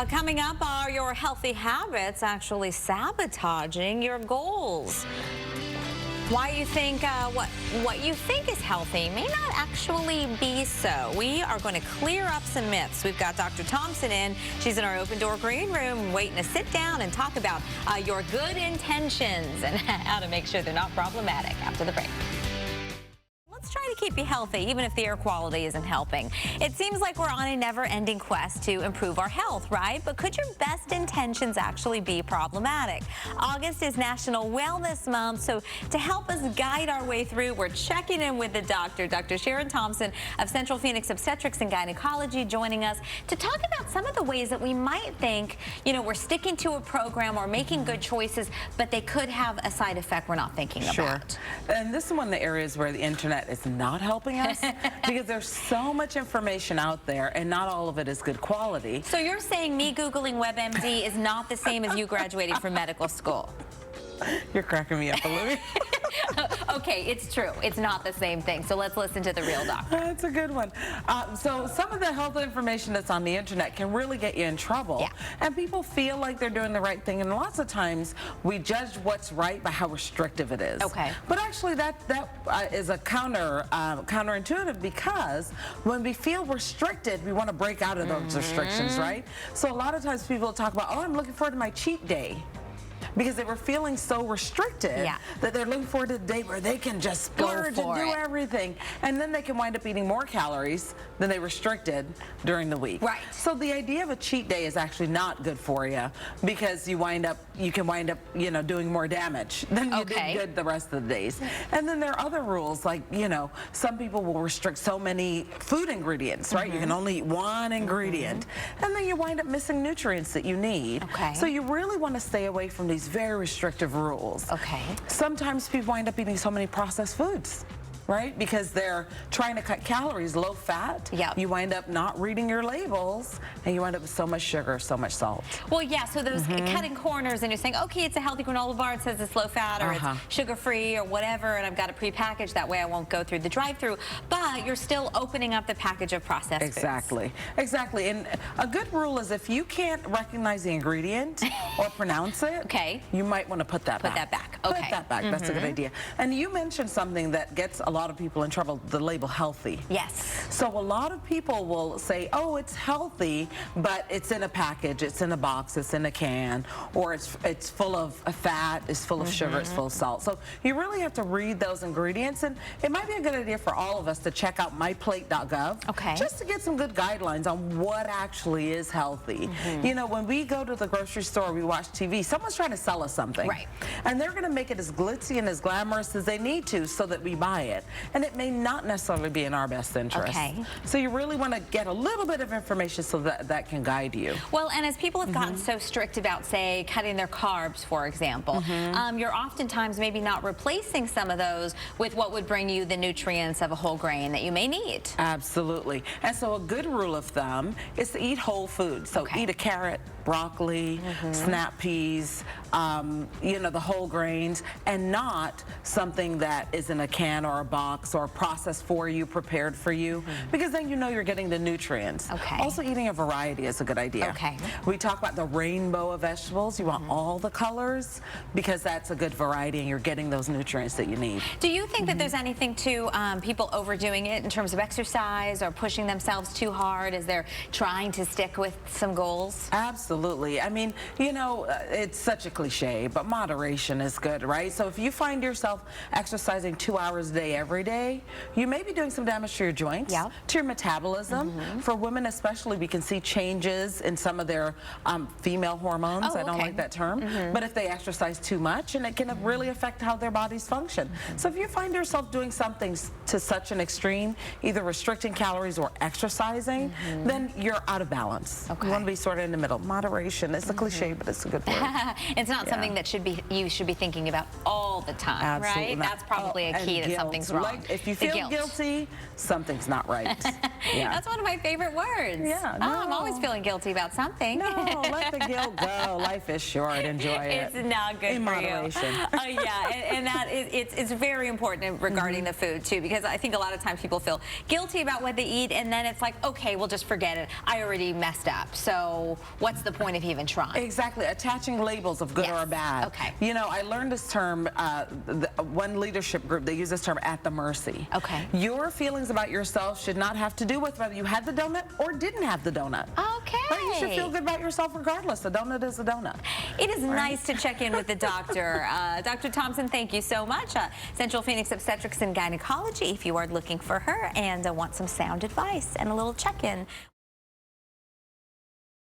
Coming up, are your healthy habits actually sabotaging your goals? Why you think what you think is healthy may not actually be so. We are going to clear up some myths. We've got Dr. Thompson in. She's in our open door green room waiting to sit down and talk about your good intentions and how to make sure they're not problematic after the break. Let's try to keep you healthy, even if the air quality isn't helping. It seems like we're on a never-ending quest to improve our health, right? But could your best intentions actually be problematic? August is National Wellness Month, so to help us guide our way through, we're checking in with the doctor, Dr. Sharon Thompson of Central Phoenix Obstetrics and Gynecology, joining us to talk about some of the ways that we might think, we're sticking to a program or making good choices, but they could have a side effect we're not thinking about. And this is one of the areas where the internet is not helping us because there's so much information out there and not all of it is good quality. So you're saying me Googling WebMD is not the same as you graduating from medical school? You're cracking me up, Olivia. Okay, it's true. It's not the same thing. So let's listen to the real doctor. That's a good one. So some of the health information that's on the internet can really get you in trouble. Yeah. And people feel like they're doing the right thing. And lots of times we judge what's right by how restrictive it is. Okay. But actually that is a counterintuitive, because when we feel restricted, we want to break out of those restrictions, right? So a lot of times people talk about, oh, I'm looking forward to my cheat day, because they were feeling so restricted that they're looking forward to the day where they can just splurge and do everything. And then they can wind up eating more calories than they restricted during the week. Right. So the idea of a cheat day is actually not good for you, because you can wind up, doing more damage than you did good the rest of the days. And then there are other rules, like, some people will restrict so many food ingredients, right? You can only eat one ingredient. And then you wind up missing nutrients that you need. So you really want to stay away from these very restrictive rules. Sometimes people wind up eating so many processed foods, right? Because they're trying to cut calories, low fat. You wind up not reading your labels, and you wind up with so much sugar, so much salt. Well, yeah, so those cutting corners, and you're saying, okay, it's a healthy granola bar, it says it's low fat, or it's sugar-free, or whatever, and I've got it prepackaged, that way I won't go through the drive-through, but you're still opening up the package of processed foods. Exactly. And a good rule is, if you can't recognize the ingredient or pronounce it, you might want to put that back. Put that back. That's a good idea. And you mentioned something that gets a lot of people in trouble, the label healthy. So a lot of people will say, oh, it's healthy, but it's in a package, it's in a box, it's in a can, or it's full of fat, it's full of sugar, it's full of salt. So you really have to read those ingredients, and it might be a good idea for all of us to check out myplate.gov just to get some good guidelines on what actually is healthy. When we go to the grocery store, we watch TV, someone's trying to sell us something. And they're going to make it as glitzy and as glamorous as they need to so that we buy it. And it may not necessarily be in our best interest. So you really want to get a little bit of information so that can guide you. Well, and as people have gotten so strict about, say, cutting their carbs, for example, you're oftentimes maybe not replacing some of those with what would bring you the nutrients of a whole grain that you may need. Absolutely. And so a good rule of thumb is to eat whole foods. So eat a carrot, broccoli, snap peas, the whole grains, and not something that is in a can or a box or processed for you, prepared for you, because then you're getting the nutrients. Also, eating a variety is a good idea. We talk about the rainbow of vegetables. You want all the colors, because that's a good variety and you're getting those nutrients that you need. Do you think that there's anything to people overdoing it in terms of exercise or pushing themselves too hard as they're trying to stick with some goals? Absolutely. I mean, it's such a cliche, but moderation is good, right? So if you find yourself exercising 2 hours a day every day, you may be doing some damage to your joints, to your metabolism. For women especially, we can see changes in some of their female hormones. I don't like that term. But if they exercise too much, and it can really affect how their bodies function. So if you find yourself doing something to such an extreme, either restricting calories or exercising, then you're out of balance. You want to be sort of in the middle. Moderation is a cliche, but it's a good word. It's not something that you should be thinking about all the time, right? That's probably a key that something's wrong. Like, if you feel guilty, something's not right. That's one of my favorite words. I'm always feeling guilty about something. No, let the guilt go. Life is short. Enjoy it. It's not good in for moderation. you. And that it's very important regarding the food too, because because I think a lot of times people feel guilty about what they eat, and then it's like, okay, well, just forget it. I already messed up, so what's the point of even trying? Exactly, attaching labels of good or bad. Okay. You know, I learned this term, one leadership group, they use this term, at the mercy. Okay. Your feelings about yourself should not have to do with whether you had the donut or didn't have the donut. Okay. But you should feel good about yourself regardless. A donut is a donut. It is nice to check in with the doctor. Dr. Thompson, thank you so much. Central Phoenix Obstetrics and Gynecology, if you are looking for her and want some sound advice and a little check-in.